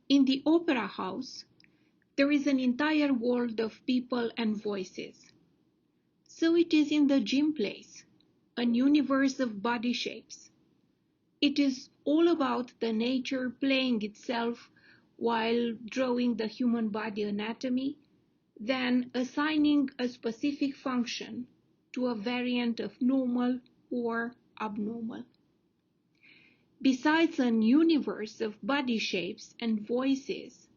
In the opera house, there is an entire world of people and voices. So it is in the gym place, an universe of body shapes. It is all about the nature playing itself while drawing the human body anatomy, then assigning a specific function to a variant of normal or abnormal. Besides an universe of body shapes and voices,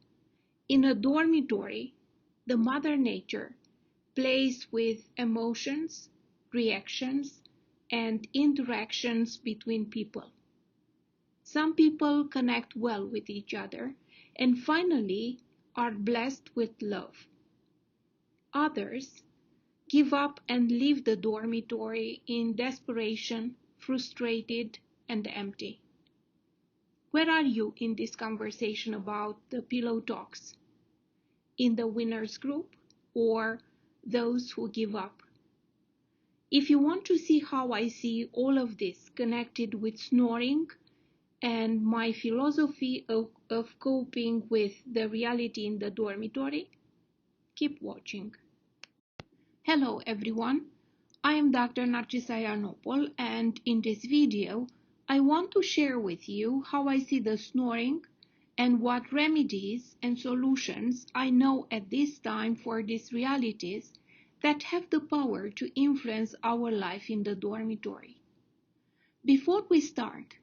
in a dormitory, the Mother Nature plays with emotions, reactions, and interactions between people. Some people connect well with each other and finally are blessed with love. Others give up and leave the dormitory in desperation, frustrated, and empty. Where are you in this conversation about the pillow talks? In the winners group or those who give up? If you want to see how I see all of this connected with snoring and my philosophy of coping with the reality in the dormitory, keep watching. Hello everyone, I am Dr. Narcisa Ianopol, and in this video I want to share with you how I see the snoring and what remedies and solutions I know at this time for these realities that have the power to influence our life in the dormitory. Before we start,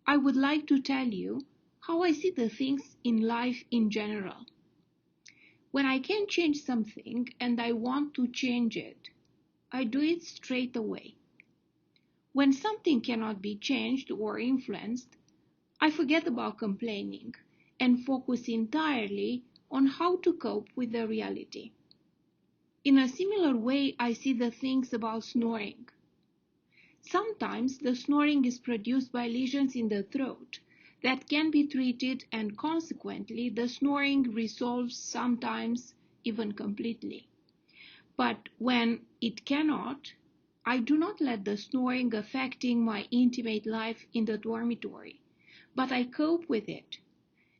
I would like to tell you how I see the things in life in general. When I can change something and I want to change it, I do it straight away. When something cannot be changed or influenced, I forget about complaining and focus entirely on how to cope with the reality. In a similar way, I see the things about snoring. Sometimes the snoring is produced by lesions in the throat that can be treated, and consequently the snoring resolves sometimes even completely. But when it cannot, I do not let the snoring affecting my intimate life in the dormitory, but I cope with it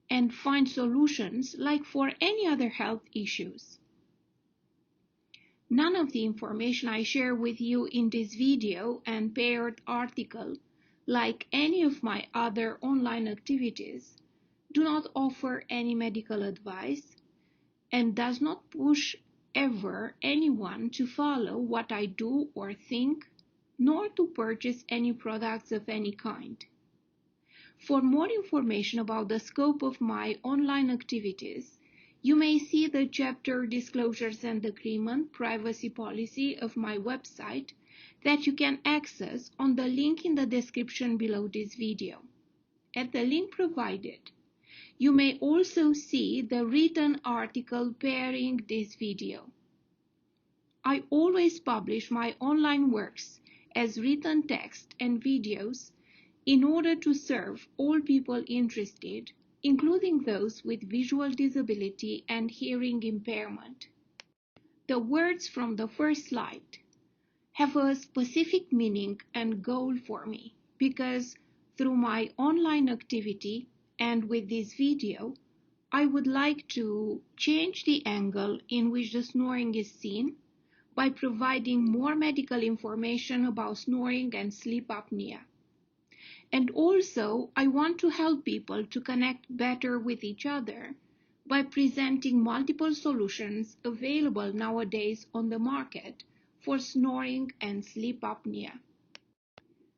and find solutions like for any other health issues. None of the information I share with you in this video and paired article, like any of my other online activities, do not offer any medical advice and does not push ever anyone to follow what I do or think, nor to purchase any products of any kind. For more information about the scope of my online activities, you may see the chapter Disclosures and Agreement Privacy Policy of my website that you can access on the link in the description below this video. At the link provided, you may also see the written article pairing this video. I always publish my online works as written text and videos in order to serve all people interested, including those with visual disability and hearing impairment. The words from the first slide have a specific meaning and goal for me because through my online activity and with this video, I would like to change the angle in which the snoring is seen by providing more medical information about snoring and sleep apnea. And also, I want to help people to connect better with each other by presenting multiple solutions available nowadays on the market for snoring and sleep apnea.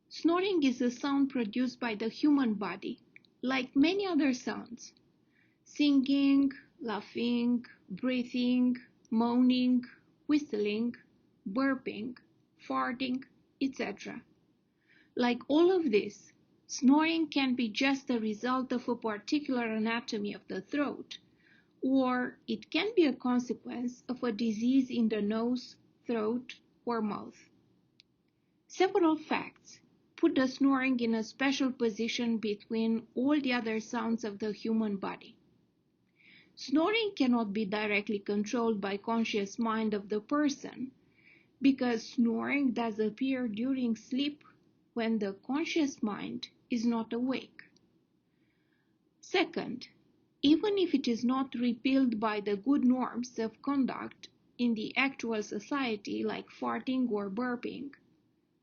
Snoring is a sound produced by the human body, like many other sounds. Singing, laughing, breathing, moaning, whistling, burping, farting, etc. Like all of this, snoring can be just the result of a particular anatomy of the throat, or it can be a consequence of a disease in the nose, throat, or mouth. Several facts put the snoring in a special position between all the other sounds of the human body. Snoring cannot be directly controlled by conscious mind of the person, because snoring does appear during sleep when the conscious mind is not awake. Second, even if it is not repelled by the good norms of conduct in the actual society like farting or burping.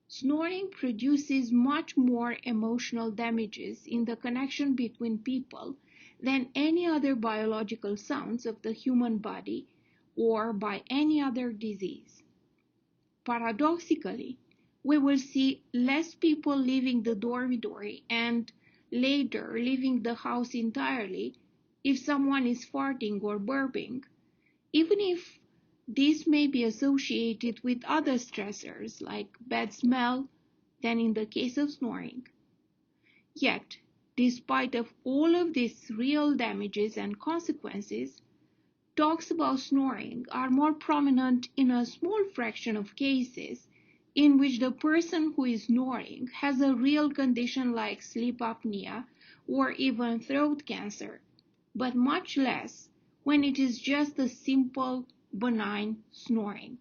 Snoring produces much more emotional damages in the connection between people than any other biological sounds of the human body or by any other disease. Paradoxically, we will see less people leaving the dormitory and later leaving the house entirely if someone is farting or burping, even if this may be associated with other stressors like bad smell than in the case of snoring. Yet, despite of all of these real damages and consequences, talks about snoring are more prominent in a small fraction of cases in which the person who is snoring has a real condition like sleep apnea or even throat cancer, but much less when it is just a simple, benign snoring.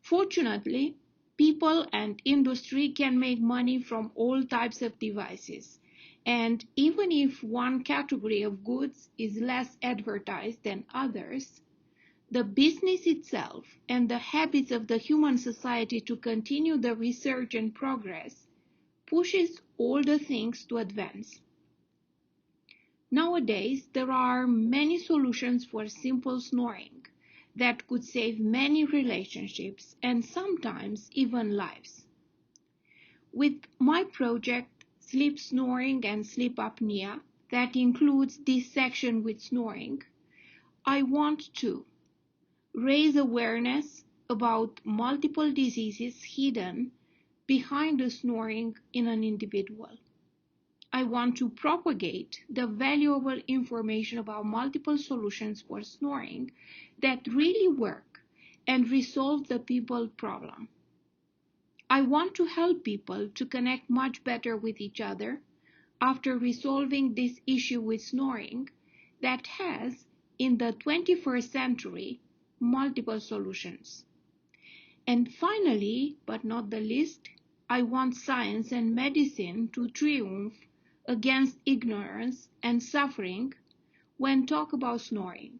Fortunately, people and industry can make money from all types of devices, and even if one category of goods is less advertised than others, the business itself and the habits of the human society to continue the research and progress pushes all the things to advance. Nowadays, there are many solutions for simple snoring that could save many relationships and sometimes even lives. With my project, Sleep Snoring and Sleep Apnea, that includes this section with snoring, I want to raise awareness about multiple diseases hidden behind the snoring in an individual. I want to propagate the valuable information about multiple solutions for snoring that really work and resolve the people problem. I want to help people to connect much better with each other after resolving this issue with snoring that has, in the 21st century, multiple solutions. And finally, but not the least, I want science and medicine to triumph against ignorance and suffering when talk about snoring.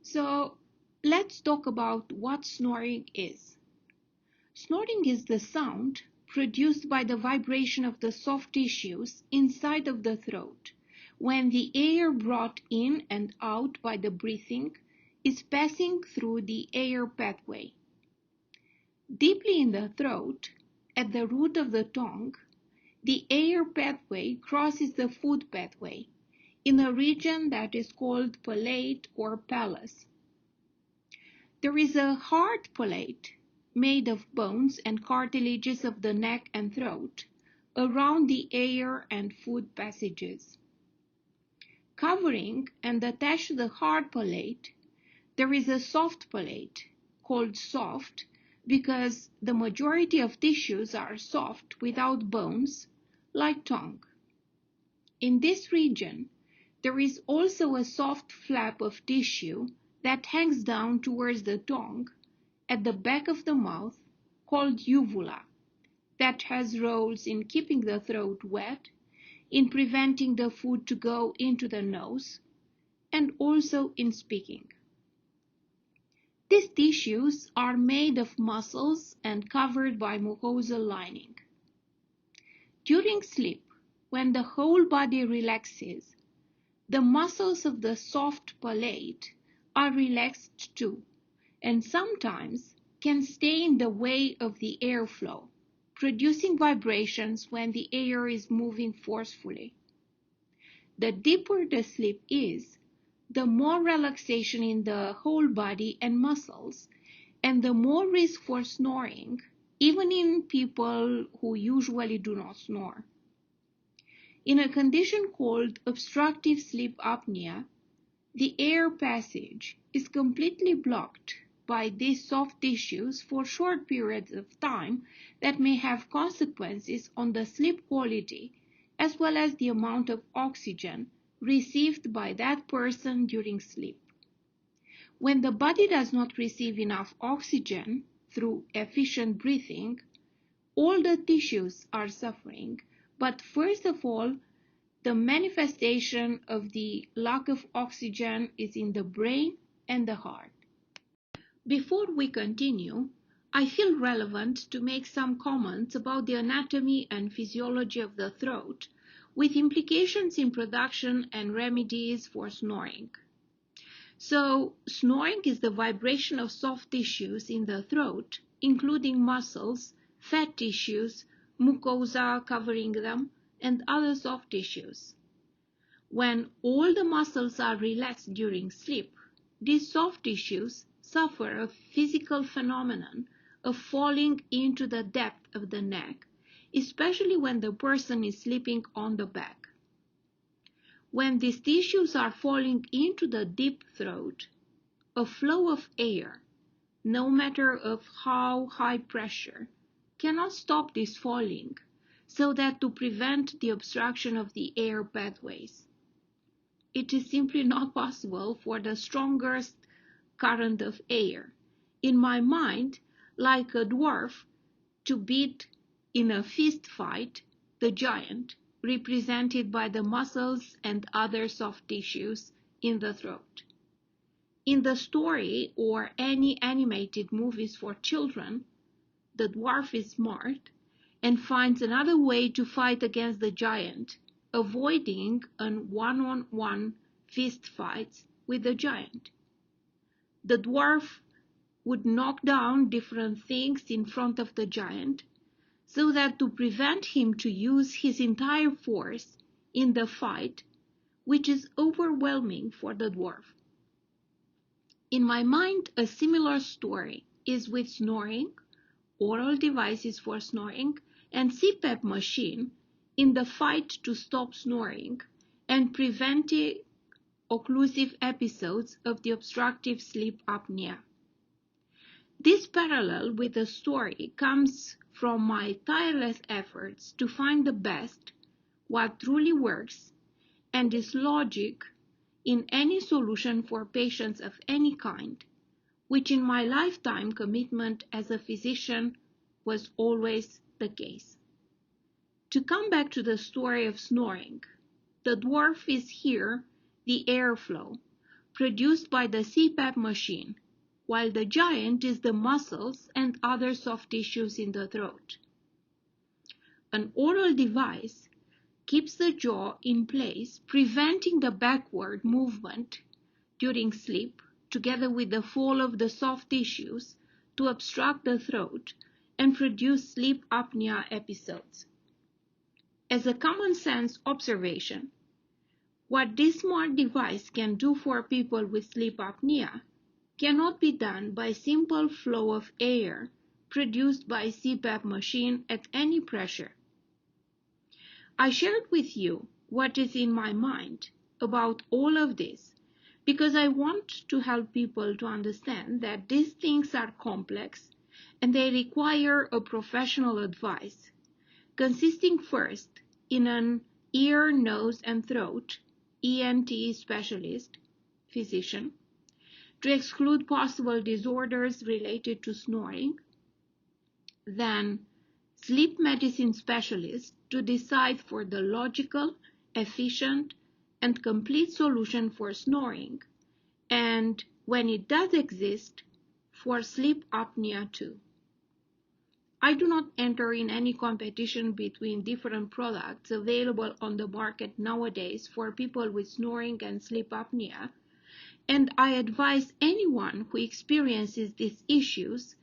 So let's talk about what snoring is. Snoring is the sound produced by the vibration of the soft tissues inside of the throat when the air brought in and out by the breathing is passing through the air pathway. Deeply in the throat, at the root of the tongue, the air pathway crosses the food pathway in a region that is called palate or palate. There is a hard palate made of bones and cartilages of the neck and throat around the air and food passages. Covering and attached to the hard palate, there is a soft palate called soft because the majority of tissues are soft without bones, like tongue. In this region, there is also a soft flap of tissue that hangs down towards the tongue at the back of the mouth called uvula that has roles in keeping the throat wet, in preventing the food to go into the nose, and also in speaking. These tissues are made of muscles and covered by mucosal lining. During sleep, when the whole body relaxes, the muscles of the soft palate are relaxed too, and sometimes can stay in the way of the airflow, producing vibrations when the air is moving forcefully. The deeper the sleep is, the more relaxation in the whole body and muscles, and the more risk for snoring, even in people who usually do not snore. In a condition called obstructive sleep apnea, the air passage is completely blocked by these soft tissues for short periods of time that may have consequences on the sleep quality as well as the amount of oxygen received by that person during sleep. When the body does not receive enough oxygen through efficient breathing, all the tissues are suffering, but first of all, The manifestation of the lack of oxygen is in the brain and the heart. Before we continue, I feel relevant to make some comments about the anatomy and physiology of the throat, with implications in production and remedies for snoring. So, snoring is the vibration of soft tissues in the throat, including muscles, fat tissues, mucosa covering them, and other soft tissues. When all the muscles are relaxed during sleep, these soft tissues suffer a physical phenomenon of falling into the depth of the neck, especially when the person is sleeping on the back. When these tissues are falling into the deep throat, a flow of air, no matter of how high pressure, cannot stop this falling, so that to prevent the obstruction of the air pathways. It is simply not possible for the strongest current of air, in my mind, like a dwarf, to beat in a fist fight the giant, represented by the muscles and other soft tissues in the throat. In the story or any animated movies for children, the dwarf is smart and finds another way to fight against the giant, avoiding an one-on-one fist fights with the giant. The dwarf would knock down different things in front of the giant, so that to prevent him to use his entire force in the fight, which is overwhelming for the dwarf. In my mind, a similar story is with snoring, oral devices for snoring, and CPAP machine in the fight to stop snoring and preventing occlusive episodes of the obstructive sleep apnea. This parallel with the story comes from my tireless efforts to find the best, what truly works, and is logic in any solution for patients of any kind, which in my lifetime commitment as a physician was always the case. To come back to the story of snoring, the dwarf is here the airflow produced by the CPAP machine, while the giant is the muscles and other soft tissues in the throat. An oral device keeps the jaw in place, preventing the backward movement during sleep, together with the fall of the soft tissues to obstruct the throat and produce sleep apnea episodes. As a common sense observation, what this smart device can do for people with sleep apnea cannot be done by simple flow of air produced by CPAP machine at any pressure. I shared with you what is in my mind about all of this because I want to help people to understand that these things are complex and they require a professional advice, consisting first in an ear, nose, and throat ENT specialist, physician, to exclude possible disorders related to snoring, then sleep medicine specialist to decide for the logical, efficient, and complete solution for snoring, and when it does exist, for sleep apnea too. I do not enter in any competition between different products available on the market nowadays for people with snoring and sleep apnea, and I advise anyone who experiences these issues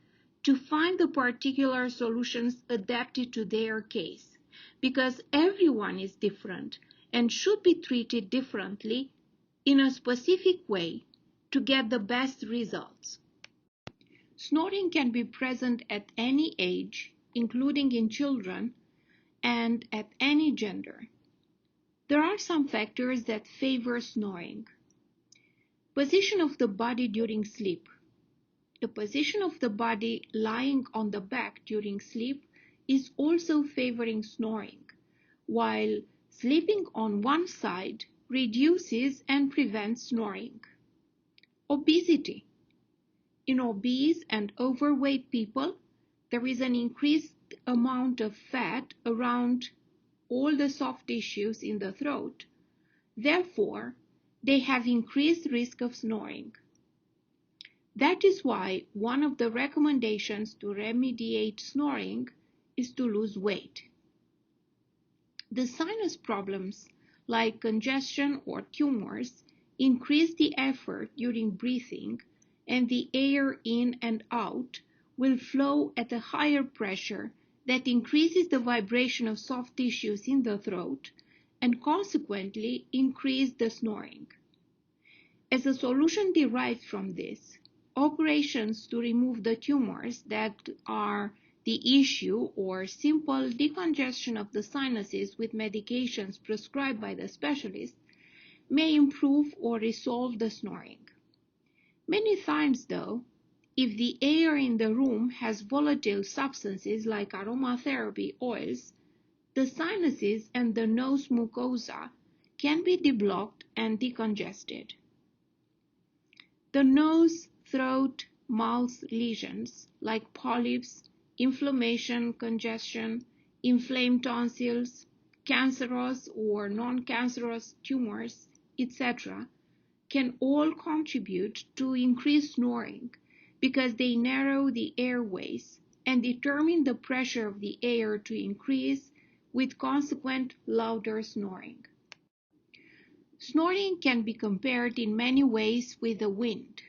to find the particular solutions adapted to their case, because everyone is different and should be treated differently in a specific way to get the best results. Snoring can be present at any age, including in children, and at any gender. There are some factors that favor snoring. Position of the body during sleep. The position of the body lying on the back during sleep is also favoring snoring, while sleeping on one side reduces and prevents snoring. Obesity. In obese and overweight people, there is an increased amount of fat around all the soft tissues in the throat. Therefore, they have increased risk of snoring. That is why one of the recommendations to remediate snoring is to lose weight. The sinus problems, like congestion or tumors, increase the effort during breathing, and the air in and out will flow at a higher pressure that increases the vibration of soft tissues in the throat and consequently increase the snoring. As a solution derived from this, operations to remove the tumors that are the issue or simple decongestion of the sinuses with medications prescribed by the specialist may improve or resolve the snoring. Many times, though, if the air in the room has volatile substances like aromatherapy oils, the sinuses and the nose mucosa can be deblocked and decongested. The nose, throat, mouth lesions like polyps, inflammation, congestion, inflamed tonsils, cancerous or non-cancerous tumors, etc., can all contribute to increased snoring because they narrow the airways and determine the pressure of the air to increase with consequent louder snoring. Snoring can be compared in many ways with the wind.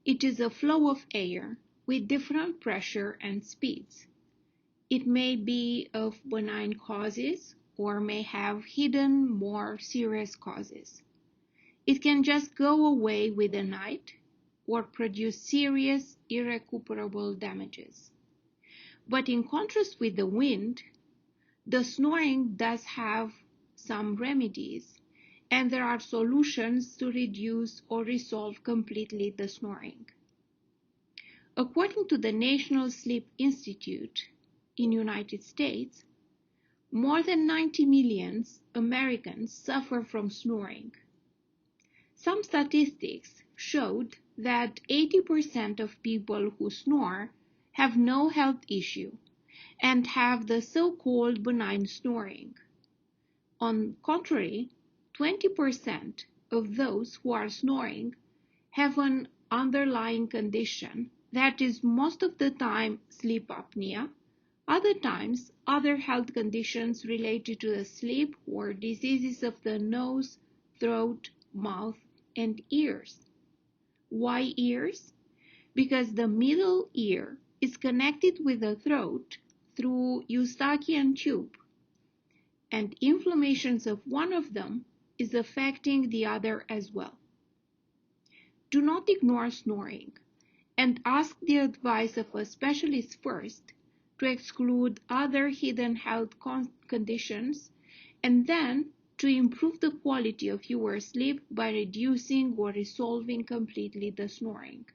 It is a flow of air with different pressure and speeds. It may be of benign causes or may have hidden, more serious causes. It can just go away with the night or produce serious, irrecuperable damages. But in contrast with the wind, the snoring does have some remedies, and there are solutions to reduce or resolve completely the snoring. According to the National Sleep Institute in the United States, more than 90 million Americans suffer from snoring. Some statistics showed that 80% of people who snore have no health issue and have the so-called benign snoring. On the contrary, 20% of those who are snoring have an underlying condition that is most of the time sleep apnea, other times other health conditions related to the sleep or diseases of the nose, throat, mouth, and ears. Why ears? Because the middle ear is connected with the throat through Eustachian tube, and inflammations of one of them is affecting the other as well. Do not ignore snoring and ask the advice of a specialist first to exclude other hidden health conditions and then to improve the quality of your sleep by reducing or resolving completely the snoring.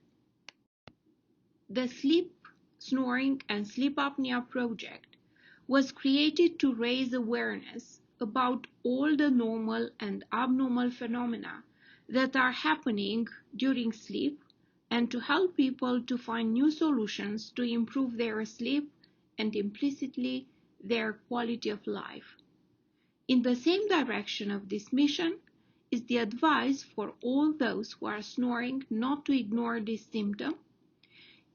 The Sleep, Snoring and Sleep Apnea project was created to raise awareness about all the normal and abnormal phenomena that are happening during sleep and to help people to find new solutions to improve their sleep and implicitly their quality of life. In the same direction of this mission is the advice for all those who are snoring not to ignore this symptom,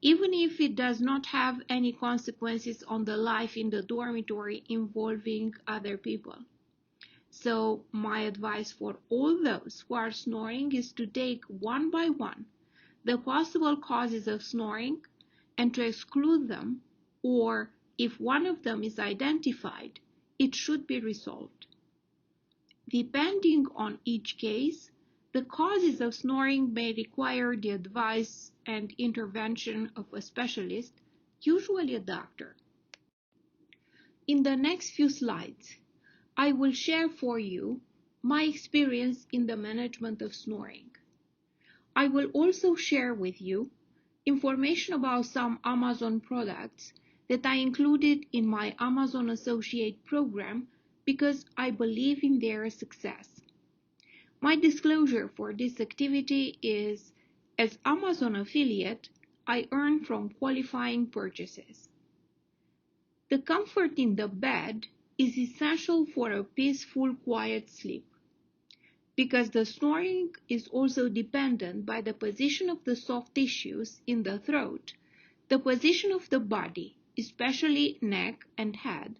even if it does not have any consequences on the life in the dormitory involving other people. So my advice for all those who are snoring is to take one by one the possible causes of snoring and to exclude them, or if one of them is identified, it should be resolved. Depending on each case, the causes of snoring may require the advice and intervention of a specialist, usually a doctor. In the next few slides, I will share for you my experience in the management of snoring. I will also share with you information about some Amazon products that I included in my Amazon Associate program because I believe in their success. My disclosure for this activity is, as Amazon affiliate, I earn from qualifying purchases. The comfort in the bed is essential for a peaceful, quiet sleep. Because the snoring is also dependent by the position of the soft tissues in the throat, the position of the body, especially neck and head,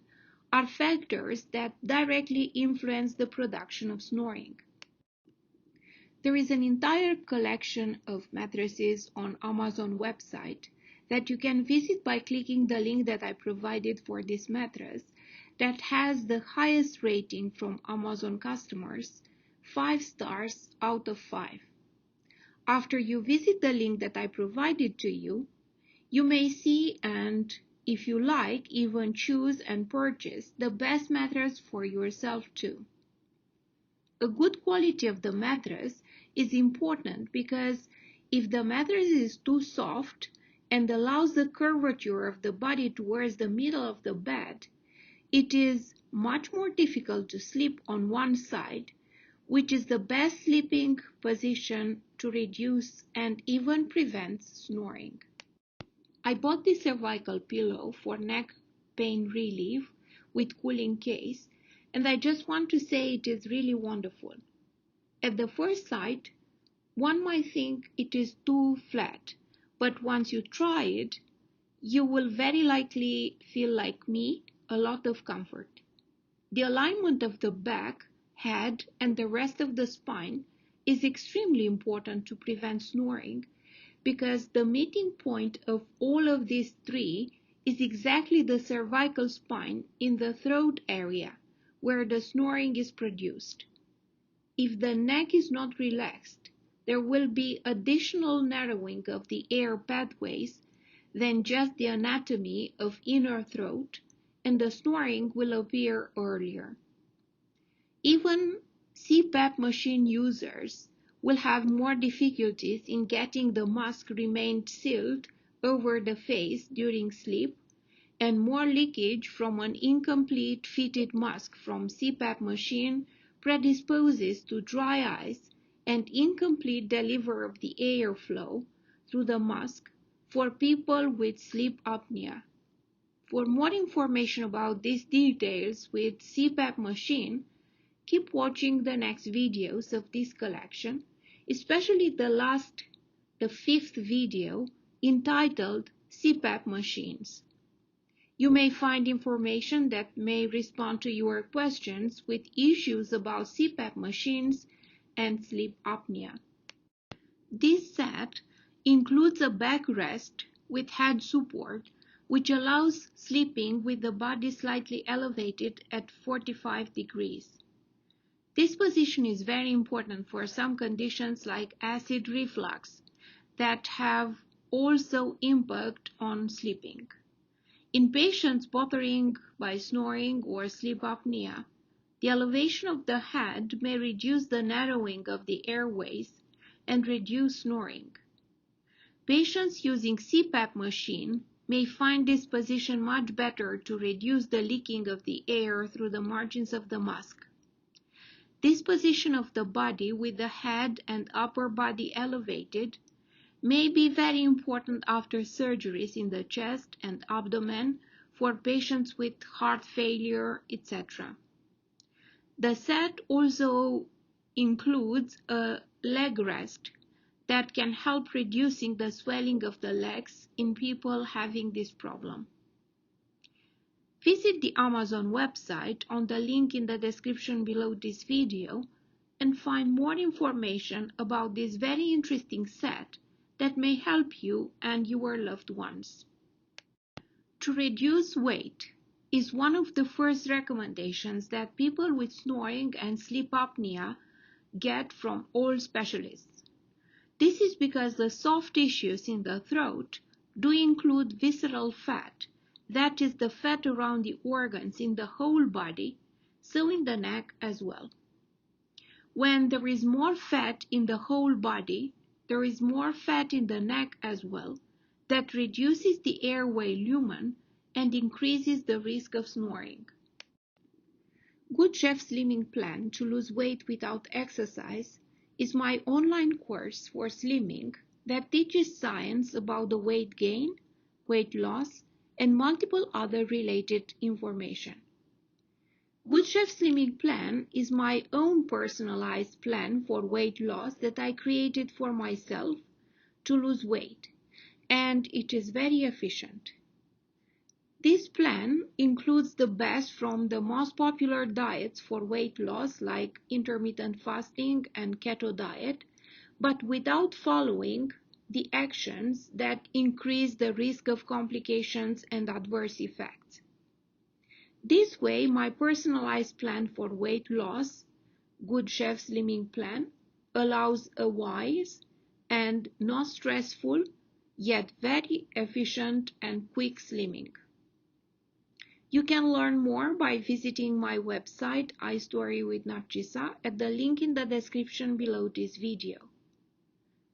are factors that directly influence the production of snoring. There is an entire collection of mattresses on Amazon website that you can visit by clicking the link that I provided for this mattress that has the highest rating from Amazon customers, 5 stars out of 5. After you visit the link that I provided to you, you may see and, if you like, even choose and purchase the best mattress for yourself too. A good quality of the mattress is important because if the mattress is too soft and allows the curvature of the body towards the middle of the bed, it is much more difficult to sleep on one side, which is the best sleeping position to reduce and even prevent snoring. I bought this cervical pillow for neck pain relief with cooling case, and I just want to say it is really wonderful. At the first sight, one might think it is too flat, but once you try it, you will very likely feel like me, a lot of comfort. The alignment of the back, head, and the rest of the spine is extremely important to prevent snoring because the meeting point of all of these three is exactly the cervical spine in the throat area where the snoring is produced. If the neck is not relaxed, there will be additional narrowing of the air pathways than just the anatomy of inner throat, and the snoring will appear earlier. Even CPAP machine users will have more difficulties in getting the mask remain sealed over the face during sleep, and more leakage from an incomplete fitted mask from CPAP machine predisposes to dry eyes and incomplete delivery of the airflow through the mask for people with sleep apnea. For more information about these details with CPAP machine, keep watching the next videos of this collection, especially the fifth video entitled CPAP Machines. You may find information that may respond to your questions with issues about CPAP machines and sleep apnea. This set includes a backrest with head support, which allows sleeping with the body slightly elevated at 45 degrees. This position is very important for some conditions like acid reflux that have also impact on sleeping. In patients bothering by snoring or sleep apnea, the elevation of the head may reduce the narrowing of the airways and reduce snoring. Patients using CPAP machine may find this position much better to reduce the leaking of the air through the margins of the mask. This position of the body with the head and upper body elevated may be very important after surgeries in the chest and abdomen for patients with heart failure, etc. The set also includes a leg rest that can help reducing the swelling of the legs in people having this problem. Visit the Amazon website on the link in the description below this video and find more information about this very interesting set that may help you and your loved ones. To reduce weight is one of the first recommendations that people with snoring and sleep apnea get from all specialists. This is because the soft tissues in the throat do include visceral fat, that is the fat around the organs in the whole body, so in the neck as well. When there is more fat in the whole body, there is more fat in the neck as well, that reduces the airway lumen and increases the risk of snoring. Good Chef Slimming Plan to Lose Weight Without Exercise is my online course for slimming that teaches science about the weight gain, weight loss, and multiple other related information. Good Chef Slimming Plan is my own personalized plan for weight loss that I created for myself to lose weight, and it is very efficient. This plan includes the best from the most popular diets for weight loss like intermittent fasting and keto diet, but without following the actions that increase the risk of complications and adverse effects. This way, my personalized plan for weight loss, Good Chef Slimming Plan, allows a wise and not stressful, yet very efficient and quick slimming. You can learn more by visiting my website, iStory with Narcisa, at the link in the description below this video.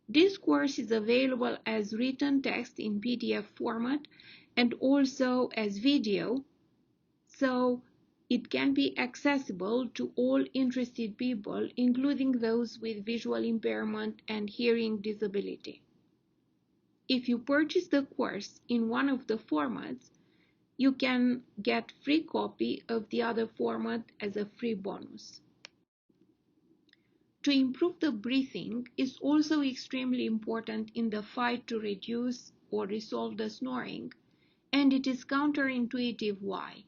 This course is available as written text in PDF format and also as video, so it can be accessible to all interested people, including those with visual impairment and hearing disability. If you purchase the course in one of the formats, you can get free copy of the other format as a free bonus. To improve the breathing is also extremely important in the fight to reduce or resolve the snoring, and it is counterintuitive why.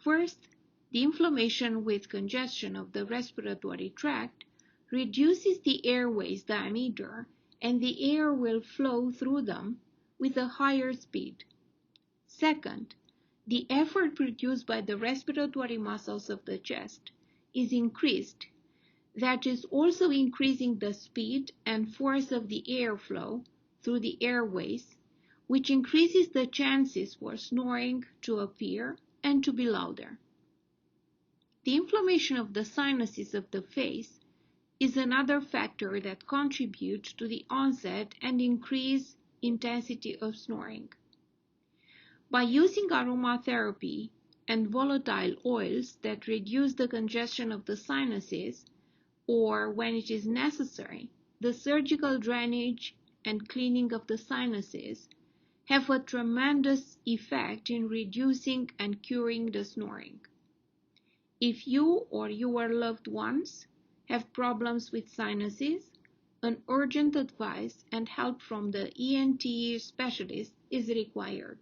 First, the inflammation with congestion of the respiratory tract reduces the airway's diameter, and the air will flow through them with a higher speed. Second, the effort produced by the respiratory muscles of the chest is increased. That is also increasing the speed and force of the airflow through the airways, which increases the chances for snoring to appear and to be louder. The inflammation of the sinuses of the face is another factor that contributes to the onset and increased intensity of snoring. By using aromatherapy and volatile oils that reduce the congestion of the sinuses, or when it is necessary, the surgical drainage and cleaning of the sinuses have a tremendous effect in reducing and curing the snoring. If you or your loved ones have problems with sinuses, an urgent advice and help from the ENT specialist is required.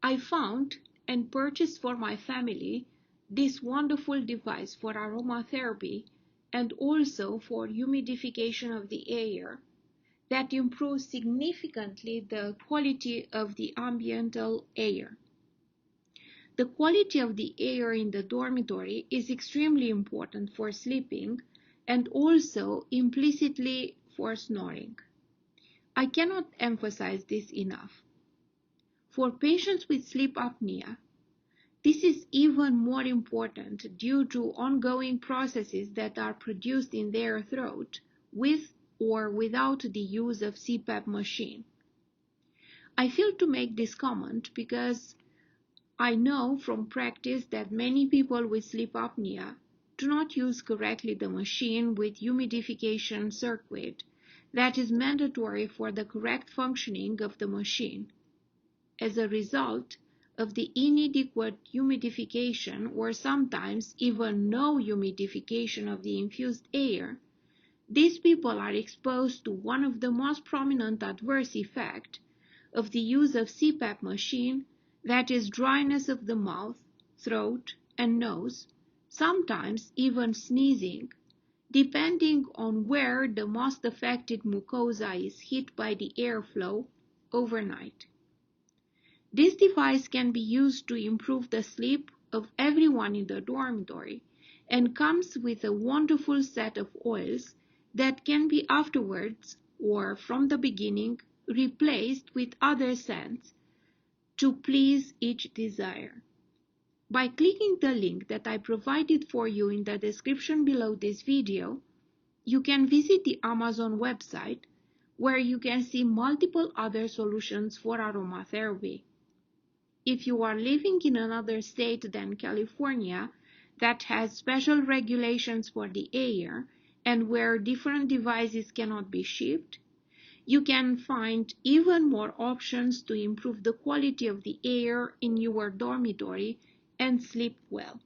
I found and purchased for my family this wonderful device for aromatherapy and also for humidification of the air that improves significantly the quality of the ambiental air. The quality of the air in the dormitory is extremely important for sleeping and also implicitly for snoring. I cannot emphasize this enough. For patients with sleep apnea, this is even more important due to ongoing processes that are produced in their throat with or without the use of CPAP machine. I feel to make this comment because I know from practice that many people with sleep apnea do not use correctly the machine with humidification circuit that is mandatory for the correct functioning of the machine. As a result of the inadequate humidification or sometimes even no humidification of the infused air, these people are exposed to one of the most prominent adverse effects of the use of CPAP machine, that is dryness of the mouth, throat, and nose, sometimes even sneezing, depending on where the most affected mucosa is hit by the airflow overnight. This device can be used to improve the sleep of everyone in the dormitory and comes with a wonderful set of oils that can be afterwards or from the beginning replaced with other scents to please each desire. By clicking the link that I provided for you in the description below this video, you can visit the Amazon website where you can see multiple other solutions for aromatherapy. If you are living in another state than California that has special regulations for the air and where different devices cannot be shipped, you can find even more options to improve the quality of the air in your dormitory and sleep well.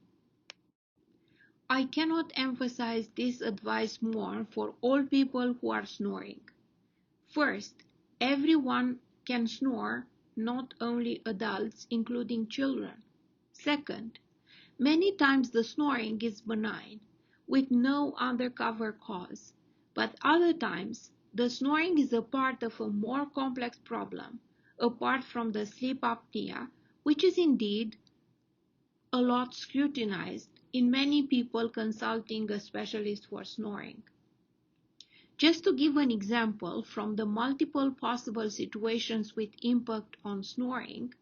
I cannot emphasize this advice more for all people who are snoring. First, everyone can snore, not only adults, including children. Second, many times the snoring is benign, with no undercover cause, but other times the snoring is a part of a more complex problem, apart from the sleep apnea, which is indeed a lot scrutinized in many people consulting a specialist for snoring. Just to give an example from the multiple possible situations with impact on snoring,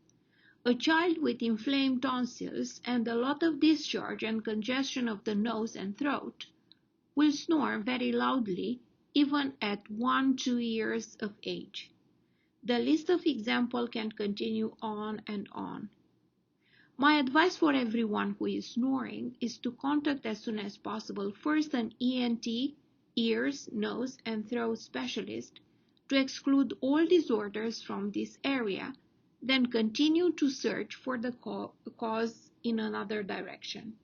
a child with inflamed tonsils and a lot of discharge and congestion of the nose and throat will snore very loudly even at 1-2 years of age. The list of examples can continue on and on. My advice for everyone who is snoring is to contact as soon as possible first an ENT, ears, nose, and throat specialist to exclude all disorders from this area, then continue to search for the cause in another direction.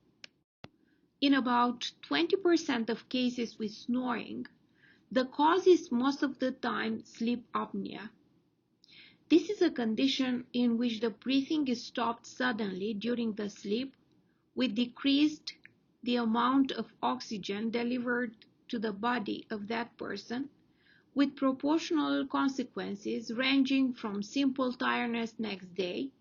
In about 20% of cases with snoring, the cause is most of the time sleep apnea. This is a condition in which the breathing is stopped suddenly during the sleep, with decreased the amount of oxygen delivered to the body of that person, with proportional consequences ranging from simple tiredness next day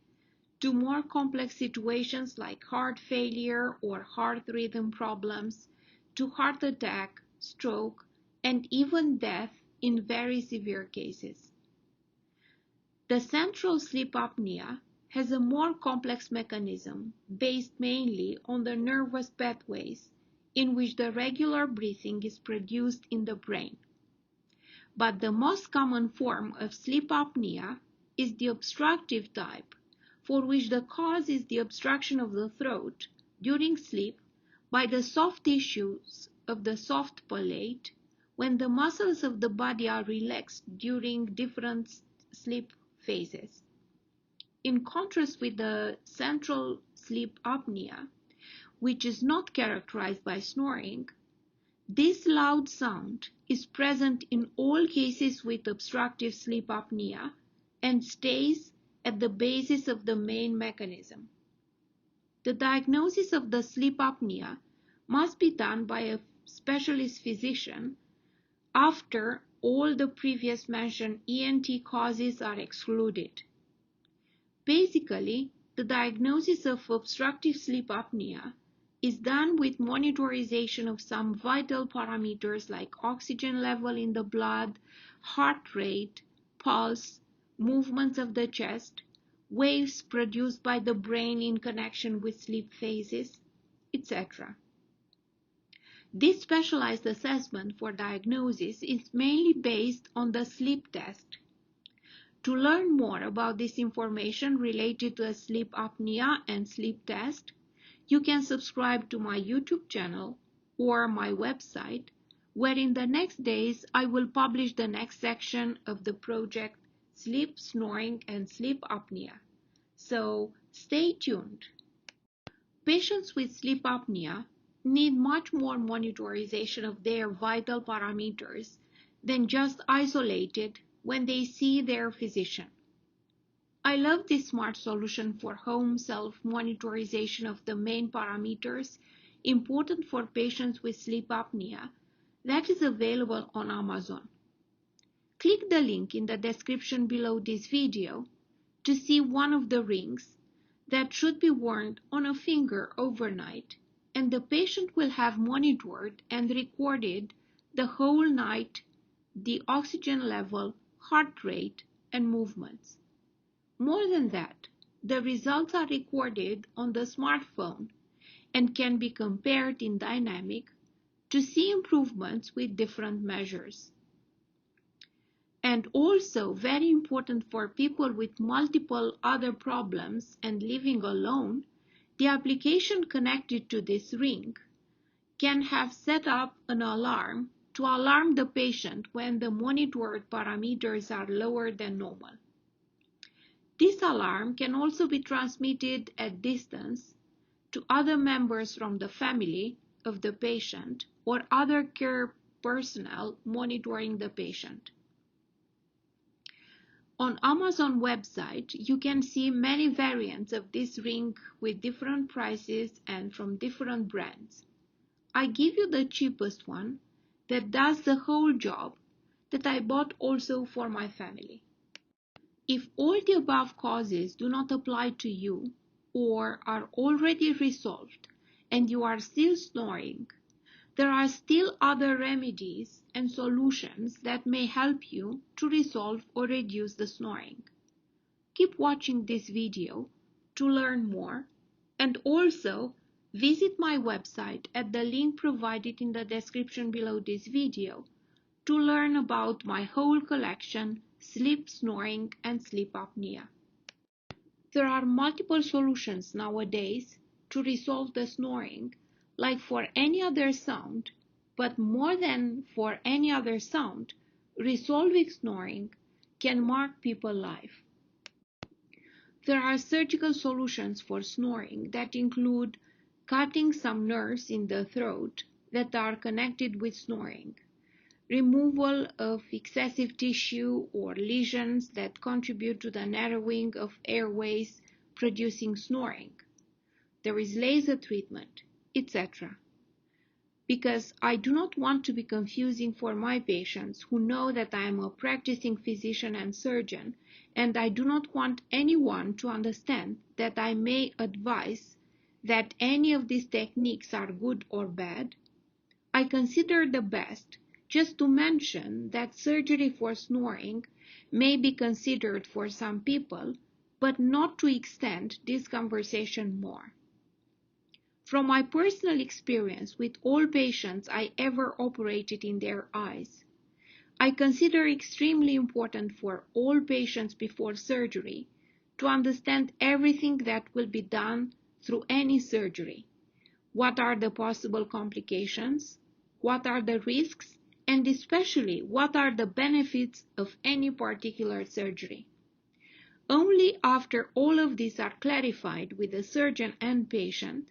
to more complex situations like heart failure or heart rhythm problems, to heart attack, stroke, and even death in very severe cases. The central sleep apnea has a more complex mechanism based mainly on the nervous pathways in which the regular breathing is produced in the brain. But the most common form of sleep apnea is the obstructive type, for which the cause is the obstruction of the throat during sleep by the soft tissues of the soft palate when the muscles of the body are relaxed during different sleep phases. In contrast with the central sleep apnea, which is not characterized by snoring, this loud sound is present in all cases with obstructive sleep apnea and stays at the basis of the main mechanism. The diagnosis of the sleep apnea must be done by a specialist physician after all the previous mentioned ENT causes are excluded. Basically, the diagnosis of obstructive sleep apnea is done with monitorization of some vital parameters like oxygen level in the blood, heart rate, pulse, movements of the chest, waves produced by the brain in connection with sleep phases, etc. This specialized assessment for diagnosis is mainly based on the sleep test. To learn more about this information related to sleep apnea and sleep test, you can subscribe to my YouTube channel or my website, where in the next days I will publish the next section of the project Sleep, Snoring and Sleep Apnea. So stay tuned. Patients with sleep apnea need much more monitorization of their vital parameters than just isolated when they see their physician. I love this smart solution for home self-monitorization of the main parameters important for patients with sleep apnea that is available on Amazon. Click the link in the description below this video to see one of the rings that should be worn on a finger overnight, and the patient will have monitored and recorded the whole night the oxygen level, heart rate, and movements. More than that, the results are recorded on the smartphone and can be compared in dynamic to see improvements with different measures. And also very important for people with multiple other problems and living alone, the application connected to this ring can have set up an alarm to alarm the patient when the monitored parameters are lower than normal. This alarm can also be transmitted at distance to other members from the family of the patient or other care personnel monitoring the patient. On Amazon website, you can see many variants of this ring with different prices and from different brands. I give you the cheapest one that does the whole job that I bought also for my family. If all the above causes do not apply to you or are already resolved and you are still snoring, there are still other remedies and solutions that may help you to resolve or reduce the snoring. Keep watching this video to learn more, and also visit my website at the link provided in the description below this video to learn about my whole collection, Sleep, Snoring and Sleep Apnea. There are multiple solutions nowadays to resolve the snoring, like for any other sound, but more than for any other sound, resolving snoring can mark people's life. There are surgical solutions for snoring that include cutting some nerves in the throat that are connected with snoring, removal of excessive tissue or lesions that contribute to the narrowing of airways producing snoring. There is laser treatment, etc. Because I do not want to be confusing for my patients who know that I am a practicing physician and surgeon, and I do not want anyone to understand that I may advise that any of these techniques are good or bad, I consider the best just to mention that surgery for snoring may be considered for some people, but not to extend this conversation more. From my personal experience with all patients I ever operated in their eyes, I consider extremely important for all patients before surgery to understand everything that will be done through any surgery. What are the possible complications? What are the risks? And especially, what are the benefits of any particular surgery? Only after all of these are clarified with the surgeon and patient,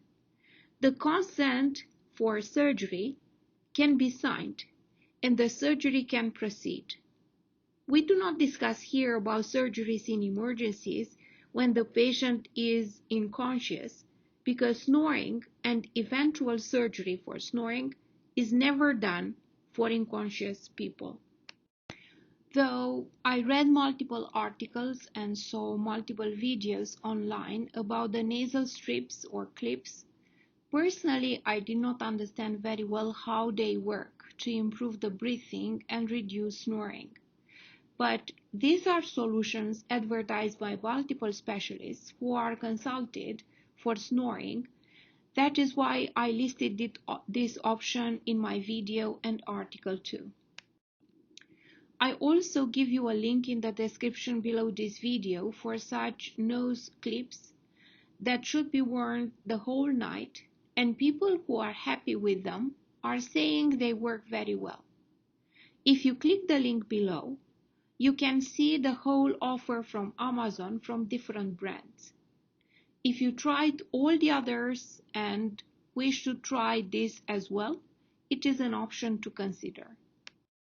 the consent for surgery can be signed and the surgery can proceed. We do not discuss here about surgeries in emergencies when the patient is unconscious, because snoring and eventual surgery for snoring is never done for unconscious people. Though I read multiple articles and saw multiple videos online about the nasal strips or clips, personally I did not understand very well how they work to improve the breathing and reduce snoring. But these are solutions advertised by multiple specialists who are consulted for snoring. That is why I listed this option in my video and article too. I also give you a link in the description below this video for such nose clips that should be worn the whole night, and people who are happy with them are saying they work very well. If you click the link below, you can see the whole offer from Amazon from different brands. If you tried all the others and wish to try this as well, it is an option to consider.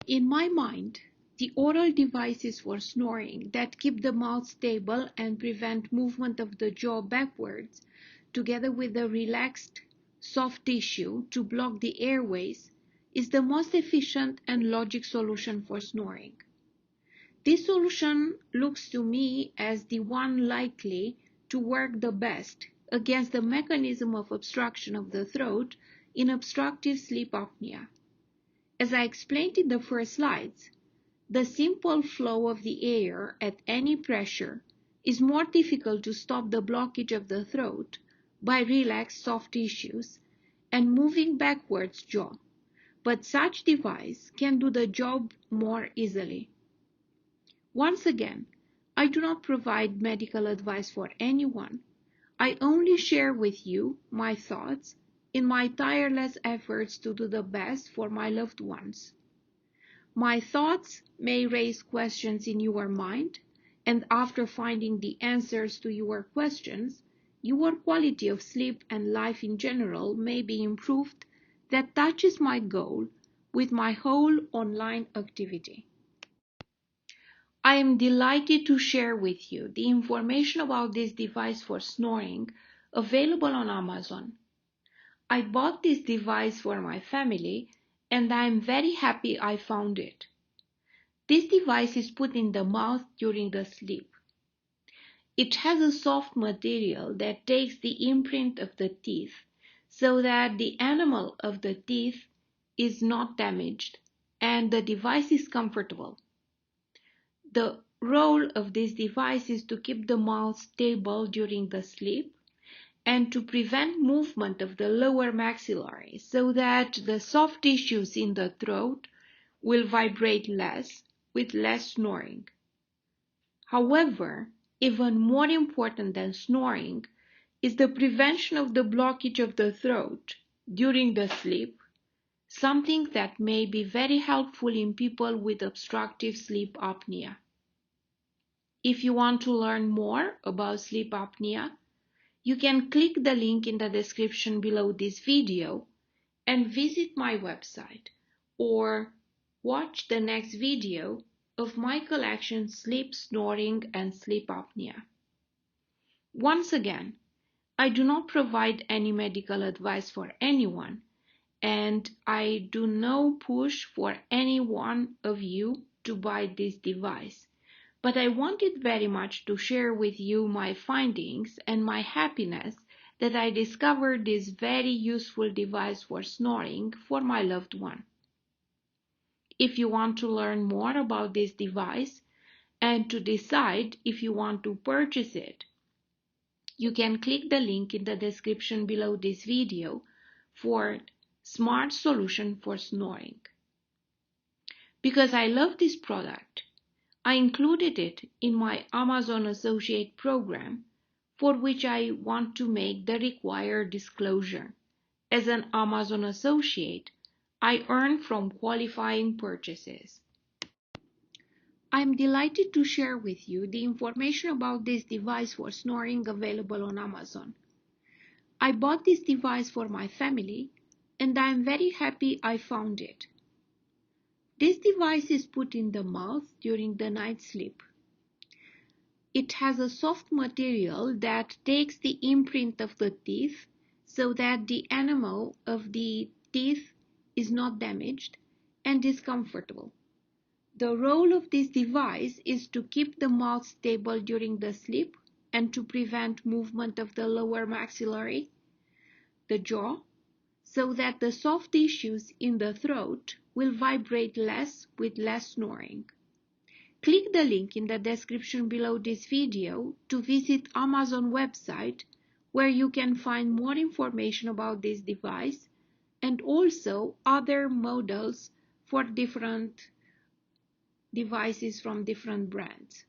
In my mind, the oral devices for snoring that keep the mouth stable and prevent movement of the jaw backwards, together with the relaxed soft tissue to block the airways, is the most efficient and logical solution for snoring. This solution looks to me as the one likely to work the best against the mechanism of obstruction of the throat in obstructive sleep apnea. As I explained in the first slides, the simple flow of the air at any pressure is more difficult to stop the blockage of the throat by relaxed soft tissues and moving backwards jaw, but such device can do the job more easily. Once again, I do not provide medical advice for anyone. I only share with you my thoughts in my tireless efforts to do the best for my loved ones. My thoughts may raise questions in your mind, and after finding the answers to your questions, your quality of sleep and life in general may be improved that touches my goal with my whole online activity. I am delighted to share with you the information about this device for snoring available on Amazon. I bought this device for my family and I am very happy I found it. This device is put in the mouth during the sleep. It has a soft material that takes the imprint of the teeth so that the enamel of the teeth is not damaged and the device is comfortable. The role of this device is to keep the mouth stable during the sleep and to prevent movement of the lower maxillary so that the soft tissues in the throat will vibrate less with less snoring. However, even more important than snoring is the prevention of the blockage of the throat during the sleep, something that may be very helpful in people with obstructive sleep apnea. If you want to learn more about sleep apnea, you can click the link in the description below this video and visit my website or watch the next video of my collection Sleep, Snoring and Sleep Apnea. Once again, I do not provide any medical advice for anyone, and I do no push for any one of you to buy this device. But I wanted very much to share with you my findings and my happiness that I discovered this very useful device for snoring for my loved one. If you want to learn more about this device and to decide if you want to purchase it, you can click the link in the description below this video for Smart Solution for Snoring. Because I love this product, I included it in my Amazon Associate program, for which I want to make the required disclosure. As an Amazon Associate, I earn from qualifying purchases. I am delighted to share with you the information about this device for snoring available on Amazon. I bought this device for my family and I am very happy I found it. This device is put in the mouth during the night sleep. It has a soft material that takes the imprint of the teeth so that the enamel of the teeth is not damaged and is comfortable. The role of this device is to keep the mouth stable during the sleep and to prevent movement of the lower maxillary, the jaw, so that the soft tissues in the throat will vibrate less with less snoring. Click the link in the description below this video to visit Amazon website where you can find more information about this device and also other models for different devices from different brands.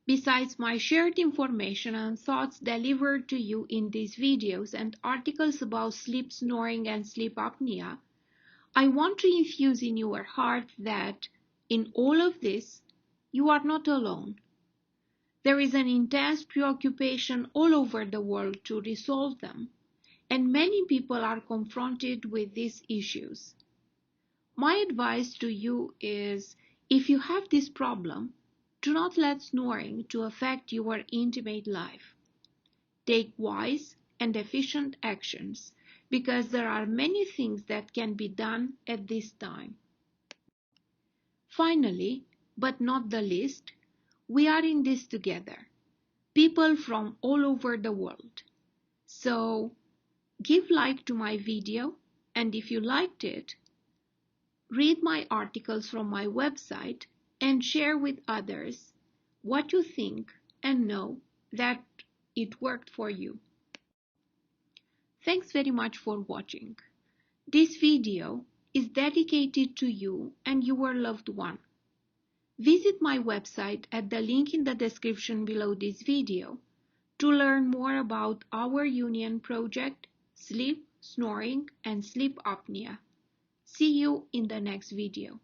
Besides my shared information and thoughts delivered to you in these videos and articles about sleep, snoring and sleep apnea, I want to infuse in your heart that in all of this, you are not alone. There is an intense preoccupation all over the world to resolve them, and many people are confronted with these issues. My advice to you is, if you have this problem, do not let snoring to affect your intimate life. Take wise and efficient actions because there are many things that can be done at this time. Finally, but not the least, we are in this together, people from all over the world. So, give like to my video, and if you liked it, read my articles from my website and share with others what you think and know that it worked for you. Thanks very much for watching. This video is dedicated to you and your loved one. Visit my website at the link in the description below this video to learn more about our union project, Sleep, Snoring and Sleep Apnea. See you in the next video.